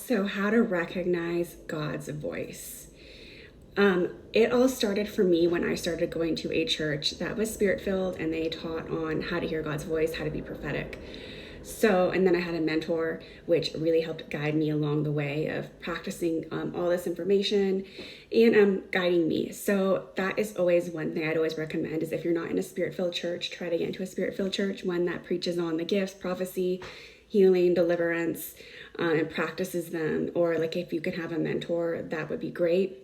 So how to recognize God's voice. It all started for me when I started going to a church that was spirit-filled, and they taught on how to hear God's voice, how to be prophetic. So, and then I had a mentor, which really helped guide me along the way of practicing all this information and guiding me. So that is always one thing I'd always recommend is if you're not in a spirit-filled church, try to get into a spirit-filled church, one that preaches on the gifts, prophecy, healing, deliverance, and practices them. Or like if you can have a mentor, that would be great.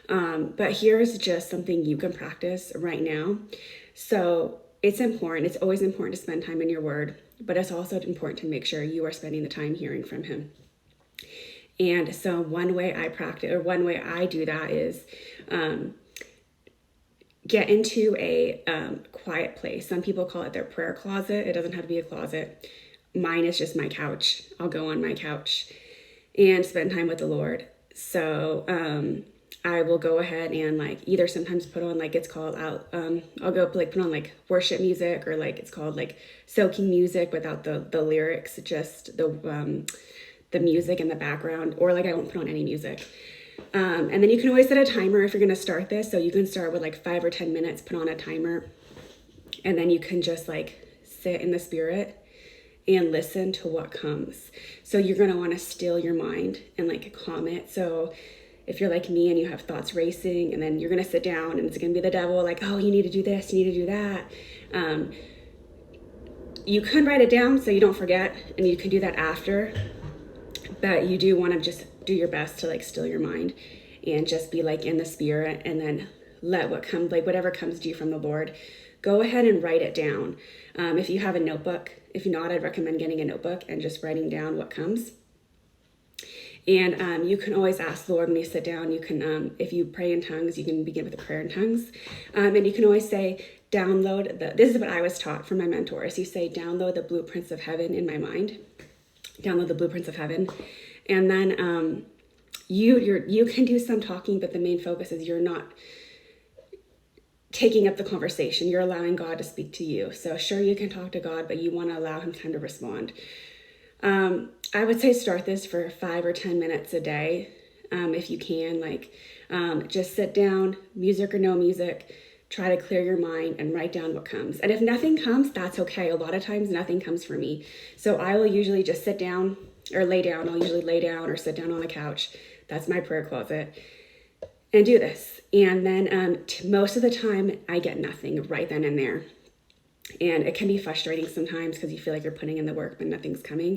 But here's just something you can practice right now. So it's important. It's always important to spend time in your word, but it's also important to make sure you are spending the time hearing from him. And so one way I do that is get into a quiet place. Some people call it their prayer closet. It doesn't have to be a closet. Mine is just my couch. I'll go on my couch and spend time with the Lord. So I will go ahead and like either sometimes put on like it's called out. I'll go like put on like worship music, or like it's called like soaking music without the lyrics, just the music in the background, or like I won't put on any music. And then you can always set a timer if you're going to start this. So you can start with like 5 or 10 minutes, put on a timer, and then you can just like sit in the spirit and listen to what comes. So you're going to want to still your mind and like calm it. So if you're like me and you have thoughts racing, and then you're going to sit down and it's going to be the devil like, oh, you need to do this, you need to do that. You can write it down so you don't forget, and you can do that after. But you do want to just do your best to like still your mind and just be like in the spirit, and then let what comes, like whatever comes to you from the Lord, go ahead and write it down. If you have a notebook, if not, I'd recommend getting a notebook and just writing down what comes. And you can always ask the Lord when you sit down. You can, if you pray in tongues, you can begin with a prayer in tongues. And you can always say, this is what I was taught from my mentors. You say, download the blueprints of heaven in my mind. Download the blueprints of heaven. And then you can do some talking, but the main focus is you're not taking up the conversation. You're allowing God to speak to you. So sure, you can talk to God, but you want to allow him time to respond. I would say start this for 5 or 10 minutes a day. If you can, like, just sit down, music or no music, try to clear your mind and write down what comes. And if nothing comes, that's okay. A lot of times nothing comes for me. So I will usually just sit down or lay down. I'll usually lay down or sit down on a couch. That's my prayer closet. And do this. And then most of the time I get nothing right then and there. And it can be frustrating sometimes because you feel like you're putting in the work, but nothing's coming.